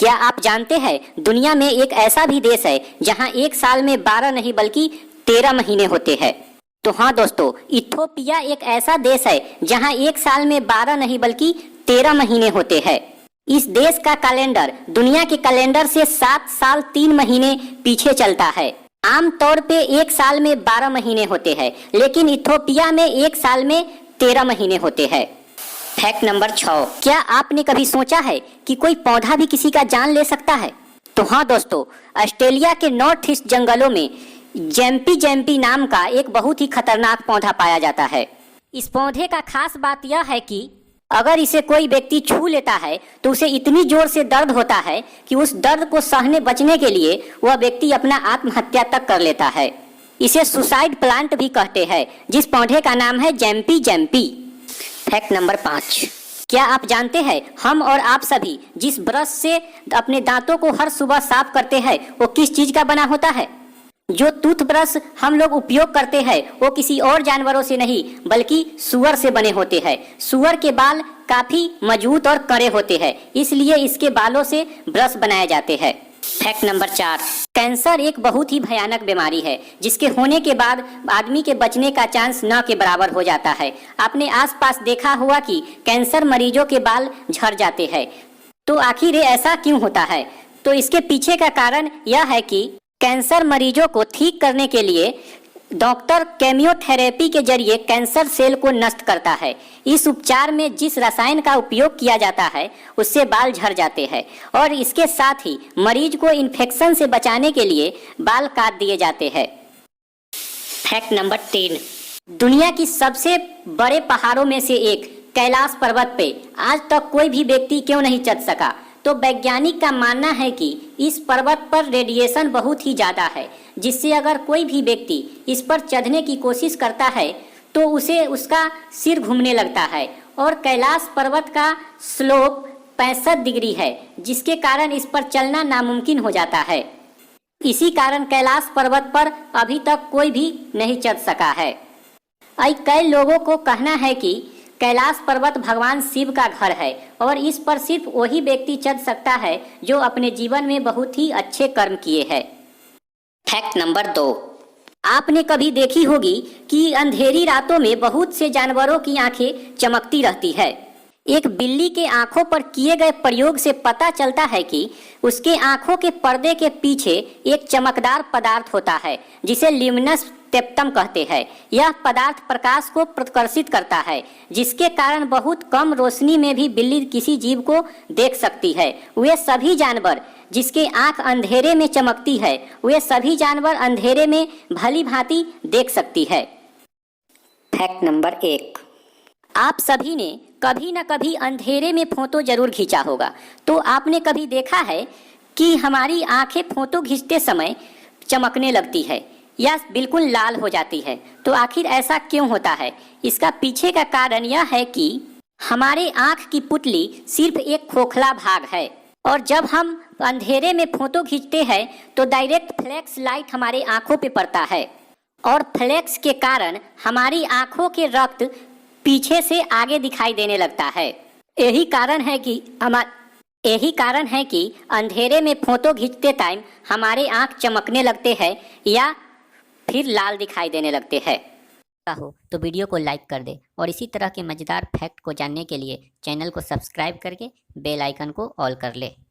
क्या आप जानते हैं दुनिया में एक ऐसा भी देश है जहां एक साल में 12 नहीं बल्कि 13 महीने होते हैं। तो हाँ दोस्तों, इथोपिया एक ऐसा देश है जहां एक साल में 12 नहीं बल्कि 13 महीने होते हैं। इस देश का कैलेंडर दुनिया के कैलेंडर से 7 साल 3 महीने पीछे चलता है। आमतौर पे एक साल में 12 महीने होते हैं, लेकिन इथोपिया में एक साल में 13 महीने होते हैं। फैक्ट नंबर 6, क्या आपने कभी सोचा है कि कोई पौधा भी किसी का जान ले सकता है? तो हाँ दोस्तों, ऑस्ट्रेलिया के नॉर्थ ईस्ट जंगलों में जैम्पी नाम का एक बहुत ही खतरनाक पौधा पाया जाता है। इस पौधे का खास बात यह है कि अगर इसे कोई व्यक्ति छू लेता है तो उसे इतनी जोर से दर्द होता है कि उस दर्द को सहने बचने के लिए वह व्यक्ति अपना आत्महत्या तक कर लेता है। इसे सुसाइड प्लांट भी कहते हैं, जिस पौधे का नाम है जैम्पी। फैक्ट नंबर 5, क्या आप जानते हैं हम और आप सभी जिस ब्रश से अपने दांतों को हर सुबह साफ करते हैं वो किस चीज का बना होता है? जो टूथब्रश हम लोग उपयोग करते हैं वो किसी और जानवरों से नहीं बल्कि सूअर से बने होते हैं। सूअर के बाल काफी मजबूत और कड़े होते हैं, इसलिए इसके बालों से ब्रश बनाए जाते हैं। फैक्ट नंबर 4, कैंसर एक बहुत ही भयानक बीमारी है जिसके होने के बाद आदमी के बचने का चांस न के बराबर हो जाता है। आपने आसपास देखा हुआ कि कैंसर मरीजों के बाल झड़ जाते हैं। तो आखिर ऐसा क्यों होता है? तो इसके पीछे का कारण यह है कि कैंसर मरीजों को ठीक करने के लिए डॉक्टर केमियोथेरेपी के जरिए कैंसर सेल को नष्ट करता है। इस उपचार में जिस रसायन का उपयोग किया जाता है उससे बाल झड़ जाते हैं और इसके साथ ही मरीज को इन्फेक्शन से बचाने के लिए बाल काट दिए जाते हैं। फैक्ट नंबर 3, दुनिया की सबसे बड़े पहाड़ों में से एक कैलाश पर्वत पे आज तक कोई भी व्यक्ति क्यों नहीं चढ़ सका? तो वैज्ञानिक का मानना है कि इस पर्वत पर रेडिएशन बहुत ही ज्यादा है, जिससे अगर कोई भी व्यक्ति इस पर चढ़ने की कोशिश करता है तो उसे उसका सिर घूमने लगता है। और कैलाश पर्वत का स्लोप 65 डिग्री है, जिसके कारण इस पर चलना नामुमकिन हो जाता है। इसी कारण कैलाश पर्वत पर अभी तक कोई भी नहीं चढ़ सका है। कई लोगों को कहना है कि कैलाश पर्वत भगवान शिव का घर है और इस पर सिर्फ वही व्यक्ति चढ़ सकता है जो अपने जीवन में बहुत ही अच्छे कर्म किए हैं। फैक्ट नंबर 2, आपने कभी देखी होगी कि अंधेरी रातों में बहुत से जानवरों की आंखें चमकती रहती है। एक बिल्ली के आंखों पर किए गए प्रयोग से पता चलता है कि उसके आंखों के पर्दे के पीछे एक चमकदार पदार्थ होता है जिसे ल्यूमिनस टेप्टम कहते हैं। यह पदार्थ प्रकाश को प्रतिकर्षित करता है, जिसके कारण बहुत कम रोशनी में भी बिल्ली किसी जीव को देख सकती है। वे सभी जानवर जिसके आंख अंधेरे में चमकती है, वे सभी जानवर अंधेरे में भली भांति देख सकती है। फैक्ट नंबर 1, आप सभी ने कभी न कभी अंधेरे में फोटो जरूर खींचा होगा। तो आपने कभी देखा है कि हमारी आंखें फोटो खींचते समय चमकने लगती है या बिल्कुल लाल हो जाती है? तो आखिर ऐसा क्यों होता है? इसका पीछे का कारण यह है कि हमारे आंख की पुतली सिर्फ एक खोखला भाग है और जब हम अंधेरे में फोटो खींचते हैं तो डायरेक्ट फ्लैक्स लाइट हमारे आंखों पे पड़ता है और फ्लैक्स के कारण हमारी आंखों के रक्त पीछे से आगे दिखाई देने लगता है। यही कारण है कि अंधेरे में फोटो खींचते टाइम हमारे आंख चमकने लगते हैं या फिर लाल दिखाई देने लगते हैं। हो तो वीडियो को लाइक कर दे और इसी तरह के मजेदार फैक्ट को जानने के लिए चैनल को सब्सक्राइब करके बेल आइकन को ऑल कर ले।